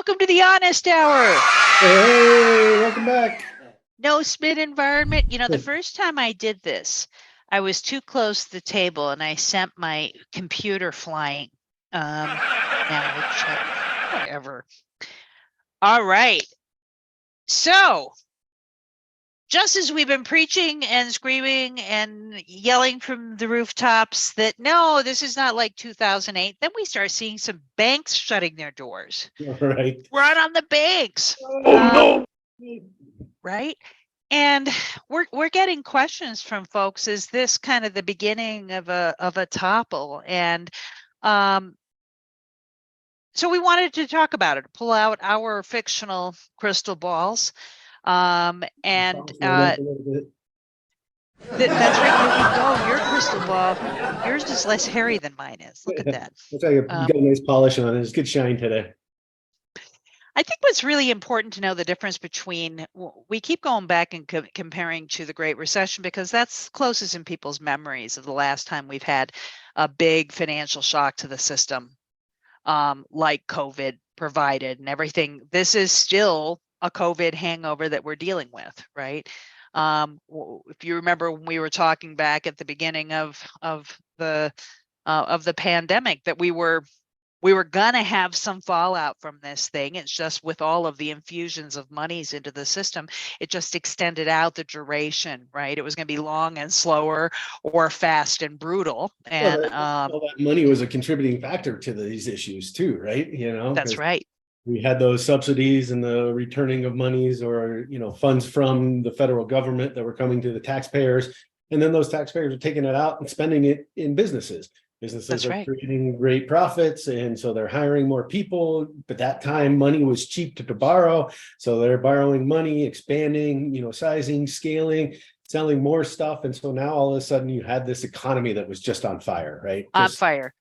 Welcome to the Honest Hour. Hey, welcome back. No spin environment. The first time I did this, I was too close to the table and I sent my computer flying. Now whatever. All right. So, just as we've been preaching and screaming and yelling from the rooftops that no, this is not like 2008, then we start seeing some banks shutting their doors. Right. Run on the banks. Oh no. Right. And we're getting questions from folks. Is this kind of the beginning of a topple? And so we wanted to talk about it, pull out our fictional crystal balls. And that's right. There we go. Your crystal ball. Yours is less hairy than mine is. Look at that. Looks like you got a nice polish on it. It's good shine today. I think what's really important to know the difference between, we keep going back and comparing to the Great Recession because that's closest in people's memories of the last time we've had a big financial shock to the system, like COVID provided and everything. This is still a COVID hangover that we're dealing with, right? If you remember when we were talking back at the beginning of the pandemic, that we were going to have some fallout from this thing. It's just with all of the infusions of monies into the system, it just extended out the duration, right? It was going to be long and slower or fast and brutal. And all that money was a contributing factor to these issues too, right? That's right. We had those subsidies and the returning of monies or, funds from the federal government that were coming to the taxpayers. And then those taxpayers are taking it out and spending it in businesses. Businesses are creating great profits, and so they're hiring more people. But that time, money was cheap to borrow, so they're borrowing money, expanding, sizing, scaling, selling more stuff, and so now all of a sudden you had this economy that was just on fire, right? On fire.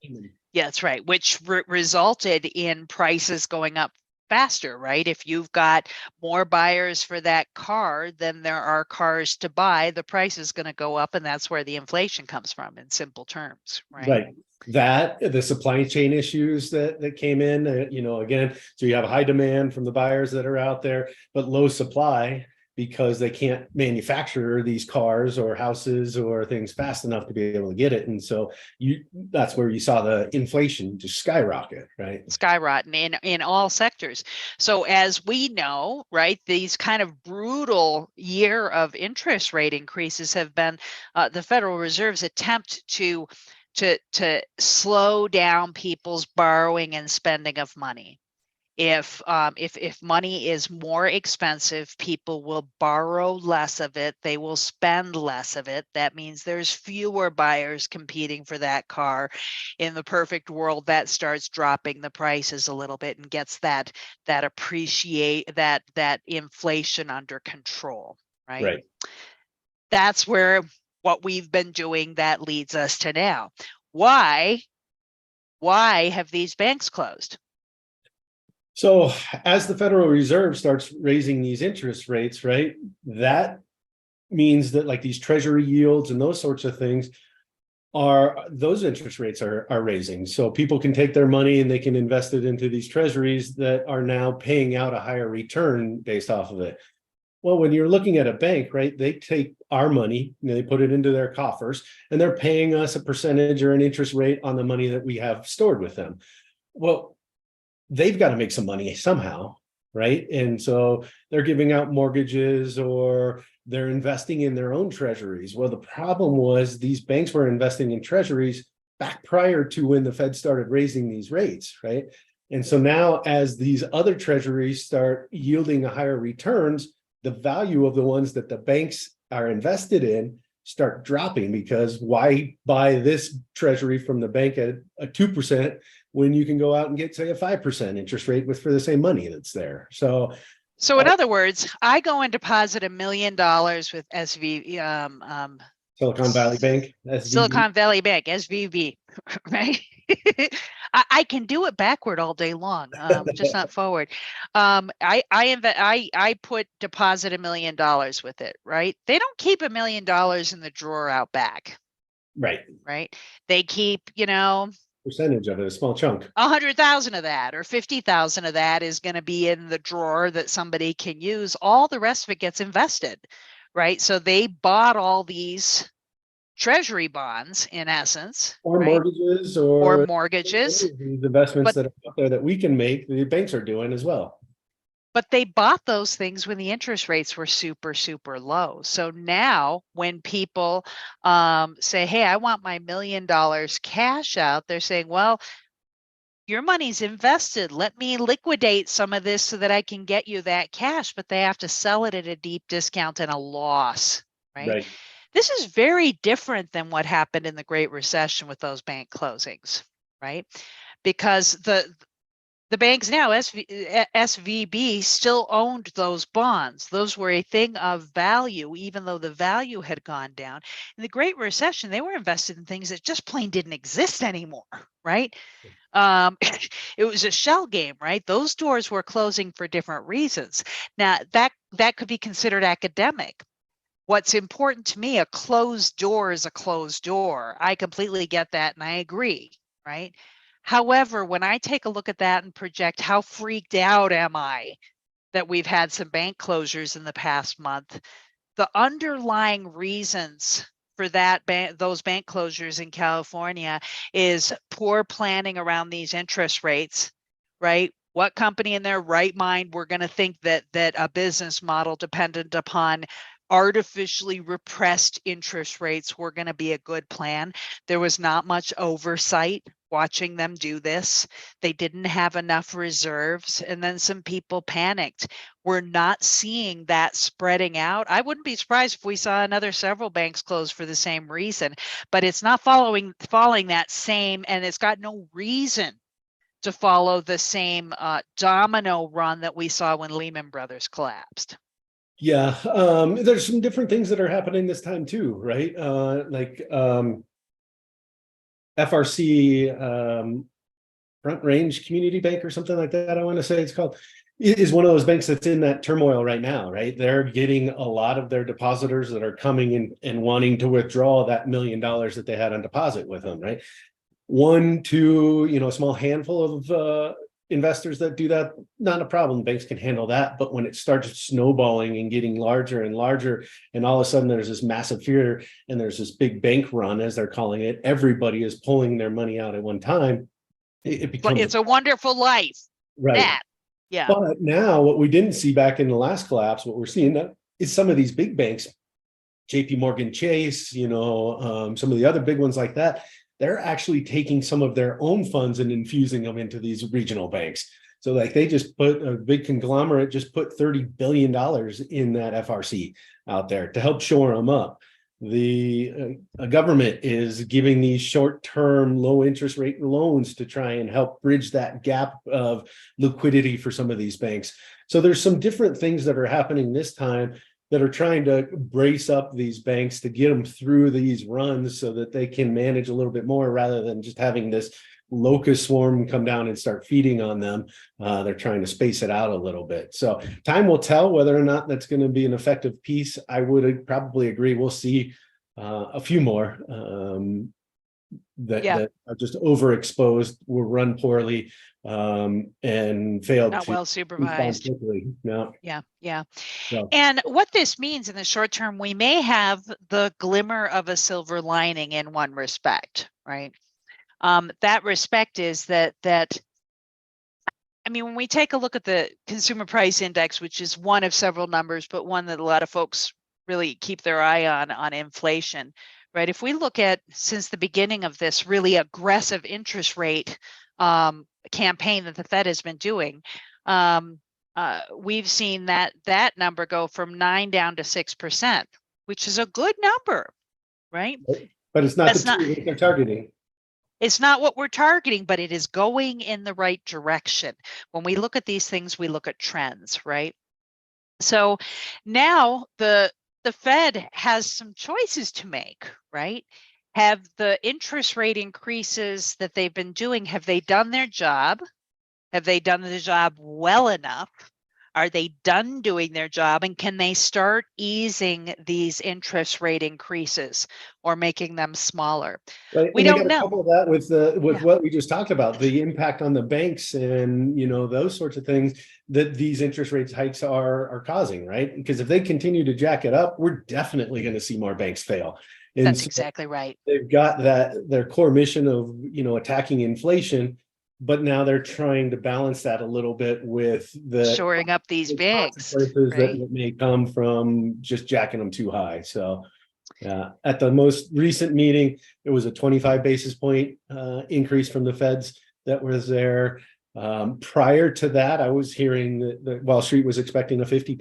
Yeah, that's right. Which resulted in prices going up faster, right? If you've got more buyers for that car than there are cars to buy, the price is going to go up, and that's where the inflation comes from in simple terms, right? Right. That the supply chain issues that came in, again, so you have a high demand from the buyers that are out there, but low supply because they can't manufacture these cars or houses or things fast enough to be able to get it. And so that's where you saw the inflation just skyrocket, right? Skyrocketing in all sectors. So as we know, right, these kind of brutal year of interest rate increases have been the Federal Reserve's attempt to slow down people's borrowing and spending of money. If money is more expensive, people will borrow less of it. They will spend less of it. That means there's fewer buyers competing for that car. In the perfect world, that starts dropping the prices a little bit and gets that inflation under control, right? Right. That's where what we've been doing that leads us to now. Why have these banks closed? So as the Federal Reserve starts raising these interest rates, right, that means that like these treasury yields and those sorts of things those interest rates are raising. So people can take their money and they can invest it into these treasuries that are now paying out a higher return based off of it. Well, when you're looking at a bank, right, they take our money and they put it into their coffers and they're paying us a percentage or an interest rate on the money that we have stored with them. Well, they've got to make some money somehow, right? And so they're giving out mortgages or they're investing in their own treasuries. Well, the problem was these banks were investing in treasuries back prior to when the Fed started raising these rates, right? And so now as these other treasuries start yielding higher returns, the value of the ones that the banks are invested in start dropping, because why buy this treasury from the bank at a 2% when you can go out and get, say, a 5% interest rate for the same money that's there? So in other words, I go and deposit $1 million with Silicon Valley Bank, SVB. Silicon Valley Bank, SVB, right? I can do it backward all day long, just not forward. I deposit $1 million with it, right? They don't keep $1 million in the drawer out back. Right. They keep, percentage of it, a small chunk. 100,000 of that or 50,000 of that is going to be in the drawer that somebody can use. All the rest of it gets invested, right? So they bought all these treasury bonds in essence, Or right? mortgages Or or mortgages, these investments but that are out there that we can make, the banks are doing as well. they bought those things when the interest rates were super, super low. So now when people say, hey, I want my $1 million cash out, they're saying, well, your money's invested. Let me liquidate some of this so that I can get you that cash, but they have to sell it at a deep discount and a loss, right? Right. This is very different than what happened in the Great Recession with those bank closings, right? Because the banks now, SVB, still owned those bonds. Those were a thing of value, even though the value had gone down. In the Great Recession, they were invested in things that just plain didn't exist anymore, right? It was a shell game, right? Those doors were closing for different reasons. Now that could be considered academic. What's important to me, a closed door is a closed door. I completely get that and I agree, right? However, when I take a look at that and project how freaked out am I that we've had some bank closures in the past month, the underlying reasons for those bank closures in California is poor planning around these interest rates, right? What company in their right mind were going to think that a business model dependent upon artificially repressed interest rates were going to be a good plan? There was not much oversight watching them do this. They didn't have enough reserves, and then some people panicked. We're not seeing that spreading out. I wouldn't be surprised if we saw another several banks close for the same reason, but it's not following that same, and it's got no reason to follow the same domino run that we saw when Lehman Brothers collapsed. Yeah, there's some different things that are happening this time too, right? FRC, Front Range Community Bank or something like that, I want to say it's called, is one of those banks that's in that turmoil right now, right? They're getting a lot of their depositors that are coming in and wanting to withdraw that $1 million that they had on deposit with them, right? One, two, a small handful of investors that do that, not a problem. Banks can handle that. But when it starts snowballing and getting larger and larger, and all of a sudden there's this massive fear and there's this big bank run, as they're calling it, everybody is pulling their money out at one time. It becomes It's a wonderful life. right. That, yeah. But now what we didn't see back in the last collapse, what we're seeing is some of these big banks, JP Morgan Chase, some of the other big ones like that, they're actually taking some of their own funds and infusing them into these regional banks. So like they just put a big conglomerate, just put $30 billion in that FRC out there to help shore them up. The government is giving these short-term low interest rate loans to try and help bridge that gap of liquidity for some of these banks. So there's some different things that are happening this time that are trying to brace up these banks to get them through these runs so that they can manage a little bit more rather than just having this locust swarm come down and start feeding on them. They're trying to space it out a little bit. So time will tell whether or not that's going to be an effective piece. I would probably agree. We'll see a few more that are just overexposed, will run poorly, and failed Not to well respond supervised. quickly. No. Yeah. So. And what this means in the short term, we may have the glimmer of a silver lining in one respect, right? That respect is that I mean, when we take a look at the consumer price index, which is one of several numbers, but one that a lot of folks really keep their eye on inflation, right? If we look at since the beginning of this really aggressive interest rate campaign that the Fed has been doing, we've seen that number go from 9 down to 6%, which is a good number, right? But it's not That's the two that they're targeting. It's not what we're targeting, but it is going in the right direction. When we look at these things, we look at trends, right? So now the Fed has some choices to make, right? Have the interest rate increases that they've been doing, have they done their job? Have they done the job well enough? Are they done doing their job? And can they start easing these interest rate increases or making them smaller? Right. We And they don't got to know. couple that with Yeah, what we just talked about, the impact on the banks and those sorts of things that these interest rates hikes are causing, right? Because if they continue to jack it up, we're definitely going to see more banks fail. And that's so exactly right. they've got their core mission of attacking inflation, but now they're trying to balance that a little bit with Shoring up these the banks, consequences right? that may come from just jacking them too high. So at the most recent meeting, it was a 25 basis point increase from the feds that was there. Prior to that, I was hearing that Wall Street was expecting a 50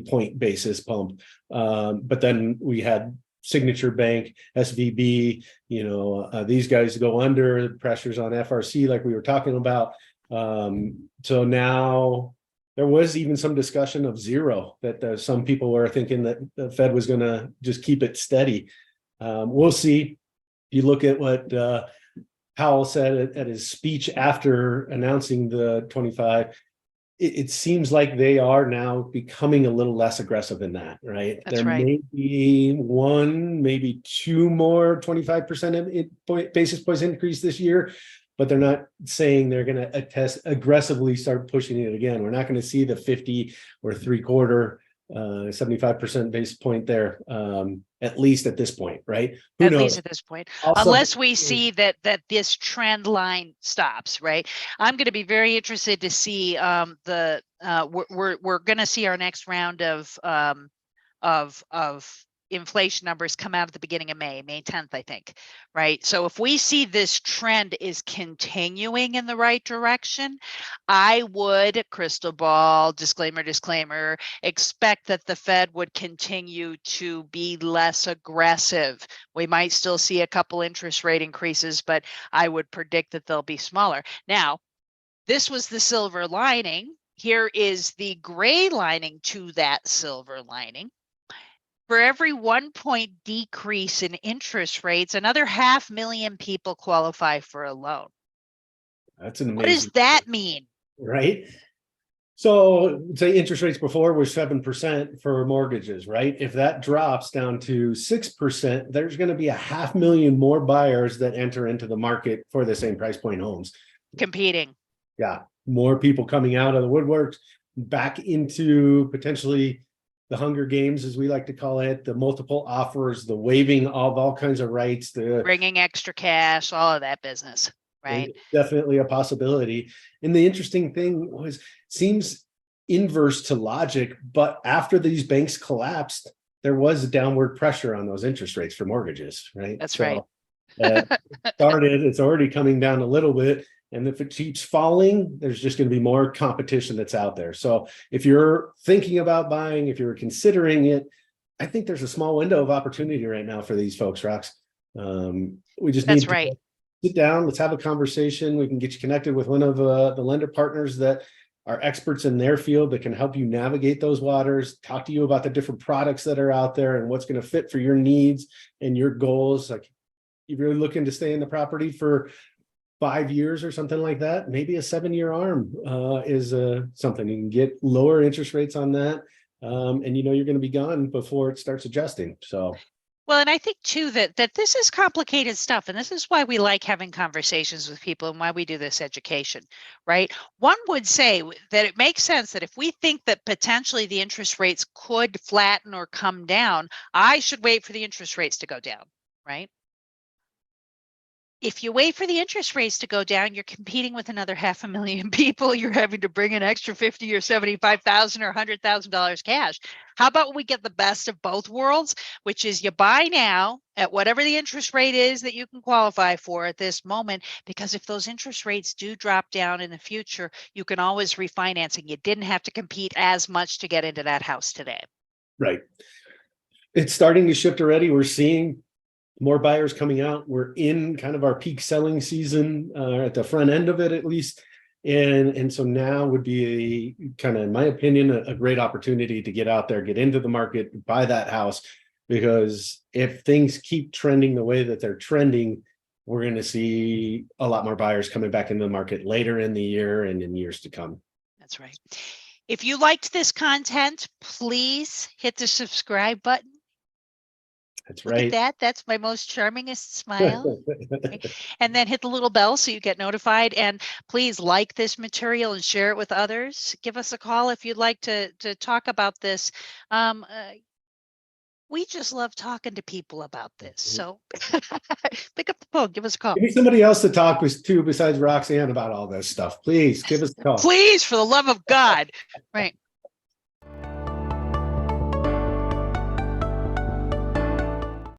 point basis pump. But then we had Signature Bank, SVB, these guys go under, pressures on FRC like we were talking about. So now there was even some discussion of zero, that some people were thinking that the Fed was going to just keep it steady. We'll see. You look at what Powell said at his speech after announcing the 25. It seems like they are now becoming a little less aggressive in that, right? That's There right. may be one, maybe two more 25% basis points increase this year, but they're not saying they're going to aggressively start pushing it again. We're not going to see the 50 or three quarter 75% base point there, at least at this point, right? Who At least knows? at this point, Also, unless we see that this trend line stops, right? I'm going to be very interested to see we're going to see our next round of inflation numbers come out at the beginning of May 10th, I think, right? So if we see this trend is continuing in the right direction, I would, crystal ball, disclaimer, expect that the Fed would continue to be less aggressive. We might still see a couple interest rate increases, but I would predict that they'll be smaller. Now, this was the silver lining. Here is the gray lining to that silver lining. For every 1 point decrease in interest rates, another 500,000 people qualify for a loan. that's an What does amazing, that mean? right? So say interest rates before were 7% for mortgages, right? If that drops down to 6%, there's going to be 500,000 more buyers that enter into the market for the same price point homes. Competing. Yeah, more people coming out of the woodworks back into potentially the Hunger Games, as we like to call it, the multiple offers, the waiving of all kinds of rights, Bringing extra cash, all of that business, right? definitely a possibility. And the interesting thing was, seems inverse to logic, but after these banks collapsed, there was downward pressure on those interest rates for mortgages, right? That's right. So it's already coming down a little bit. And if it keeps falling, there's just going to be more competition that's out there. So if you're thinking about buying, if you're considering it, I think there's a small window of opportunity right now for these folks, Rox. We just That's need to right. sit down, let's have a conversation. We can get you connected with one of the lender partners that are experts in their field that can help you navigate those waters, talk to you about the different products that are out there and what's going to fit for your needs and your goals. Like, if you're looking to stay in the property for 5 years or something like that, maybe a 7-year arm is something. You can get lower interest rates on that. And you're going to be gone before it starts adjusting. So Well, and I think too that this is complicated stuff, and this is why we like having conversations with people and why we do this education, right? One would say that it makes sense that if we think that potentially the interest rates could flatten or come down, I should wait for the interest rates to go down, right? If you wait for the interest rates to go down, you're competing with another 500,000 people. You're having to bring an extra 50 or 75,000 or $100,000 cash. How about we get the best of both worlds, which is you buy now at whatever the interest rate is that you can qualify for at this moment, because if those interest rates do drop down in the future, you can always refinance and you didn't have to compete as much to get into that house today. right. It's starting to shift already. We're seeing more buyers coming out. We're in kind of our peak selling season at the front end of it, at least. And so now would be kind of, in my opinion, a great opportunity to get out there, get into the market, buy that house, because if things keep trending the way that they're trending, we're going to see a lot more buyers coming back into the market later in the year and in years to come. That's right. If you liked this content, please hit the subscribe button. That's Look at right. that. That's my most charmingest smile. And then hit the little bell so you get notified. And please like this material and share it with others. Give us a call if you'd like to talk about this. We just love talking to people about this. So pick up the phone, give us a call. Give me somebody else to talk to besides Roxanne about all this stuff. Please give us a call. Please, for the love of God. Right.